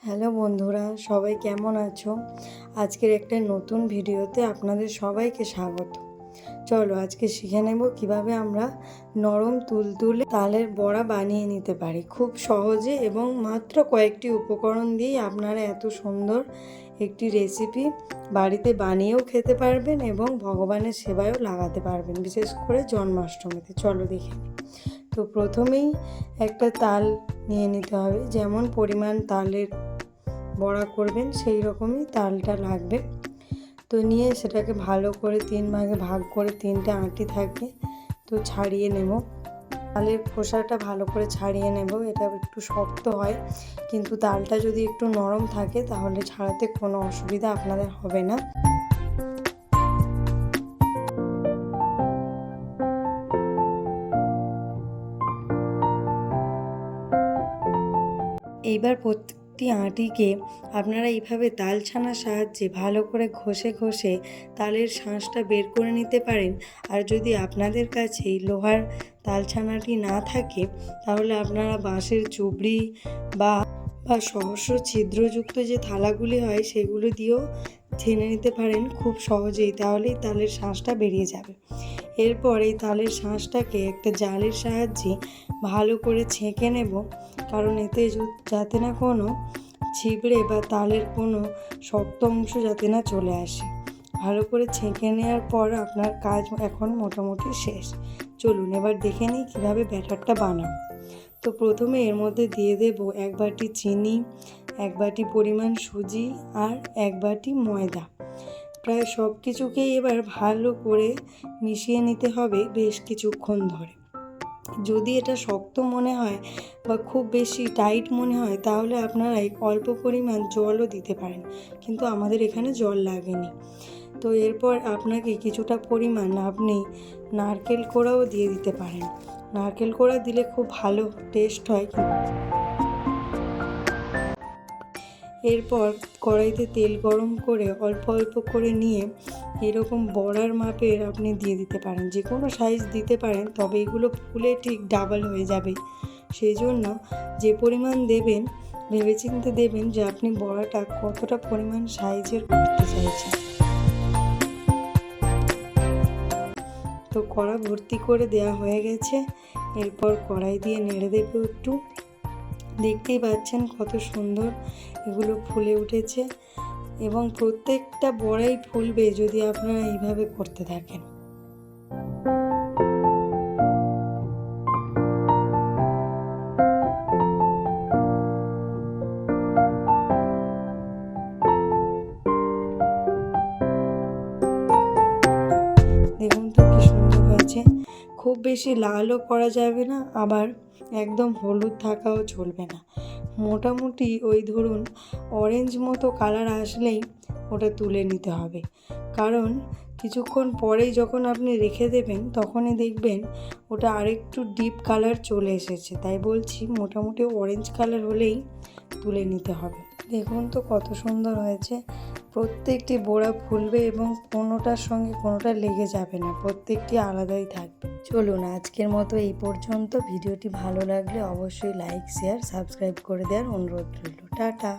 Hello বন্ধুরা, সবাই কেমন আছো? আজকের একটা নতুন ভিডিওতে আপনাদের সবাইকে স্বাগত। চলো আজকে শিখে নেব কিভাবে আমরা নরম তুলতুলে তালের বড়া বানিয়ে নিতে পারি খুব সহজে এবং মাত্র কয়েকটি উপকরণ দিয়েই আপনারা এত সুন্দর একটি রেসিপি বাড়িতে বানিয়েও খেতে পারবেন এবং ভগবানের সেবায়ও লাগাতে পারবেন, বিশেষ করে জন্মাষ্টমীতে। চলো দেখে নিই। তো প্রথমেই একটা তাল নিয়ে নিতে হবে, যেমন পরিমাণ তালের বড়া করবেন সেই রকমই তালটা লাগবে। তো নিয়ে সেটাকে ভালো করে 3 ভাগে ভাগ করে 3টে আঁটি থাকে, তো ছাড়িয়ে নেব। তালের খোসাটা ভালো করে ছাড়িয়ে নেব। এটা একটু শক্ত হয়, কিন্তু তালটা যদি একটু নরম থাকে তাহলে ছাড়াতে কোনো অসুবিধা আপনাদের হবে না। এইবার প্রত্যেকটি আঁটিকে আপনারা এইভাবে তাল ছানার সাহায্যে ভালো করে ঘষে ঘষে তালের শাঁসটা বের করে নিতে পারেন। আর যদি আপনাদের কাছে এই লোহার তাল ছানাটি না থাকে তাহলে আপনারা বাঁশের চুবড়ি বা সহস্র ছিদ্রযুক্ত যে থালাগুলি হয় সেগুলো দিয়েও ছেনে নিতে পারেন খুব সহজেই, তাহলেই তালের শাঁসটা বেরিয়ে যাবে। এরপর এই তালের শাঁসটাকে একটা জালের সাহায্যে ভালো করে ছেঁকে নেব, কারণ এতে যাতে না কোনো ছিবড়ে বা তালের কোনো শক্ত অংশ যাতে না চলে আসে। ভালো করে ছেঁকে নেওয়ার পর আপনার কাজ এখন মোটামুটি শেষ। চলুন এবার দেখে নিই কীভাবে ব্যাটারটা বানাবো। তো প্রথমে এর মধ্যে দিয়ে দেব 1 বাটি চিনি, 1 বাটি পরিমাণ সুজি আর 1 বাটি ময়দা। প্রায় সব কিছুকেই এবার ভালো করে মিশিয়ে নিতে হবে বেশ কিছুক্ষণ ধরে। যদি এটা শক্ত মনে হয় বা খুব বেশি টাইট মনে হয় তাহলে আপনারা অল্প পরিমাণ জলও দিতে পারেন, কিন্তু আমাদের এখানে জল লাগেনি। তো এরপর আপনাকে কিছুটা পরিমাণ আপনি নারকেল কোড়াও দিয়ে দিতে পারেন। নারকেল কোড়া দিলে খুব ভালো টেস্ট হয়। এরপর কড়াইতে তেল গরম করে অল্প অল্প করে নিয়ে এরকম বড়ার মাপের আপনি দিয়ে দিতে পারেন, যে কোনো সাইজ দিতে পারেন, তবে এগুলো ফুলে ঠিক ডাবল হয়ে যাবে। সেই জন্য যে পরিমাণ দেবেন ভেবেচিন্তে দেবেন যে আপনি বড়াটা কতটা পরিমাণ সাইজের করতে চাইছেন। তো কড়া ভর্তি করে দেওয়া হয়ে গেছে। এরপর কড়াই দিয়ে নেড়ে দেবো একটু। দেখতেই পাচ্ছেন কত সুন্দর এগুলো ফুলে উঠেছে এবং প্রত্যেকটা বড়াই ফুলবে যদি আপনারা এইভাবে করতে থাকেন। দেখুন তো কি সুন্দর হয়েছে। খুব বেশি লালও করা যাবে না, আবার একদম হলুদ থাকাও চলবে না। মোটামুটি ওই ধরুন অরেঞ্জ মতো কালার আসলেই ওটা তুলে নিতে হবে, কারণ কিছুক্ষণ পরেই যখন আপনি রেখে দেবেন তখনই দেখবেন ওটা আরেকটু ডিপ কালার চলে এসেছে। তাই বলছি মোটামুটি অরেঞ্জ কালার হলেই তুলে নিতে হবে। দেখুন তো কত সুন্দর হয়েছে। প্রত্যেকটি বড়া ফুলবে এবং কোনোটার সঙ্গে কোনোটা লেগে যাবে না, প্রত্যেকটি আলাদাই থাকবে। চলুন আজকের মতো এই পর্যন্ত। ভিডিওটি ভালো লাগলে অবশ্যই লাইক, শেয়ার, সাবস্ক্রাইব করে দেওয়ার অনুরোধ রইল। টাটা।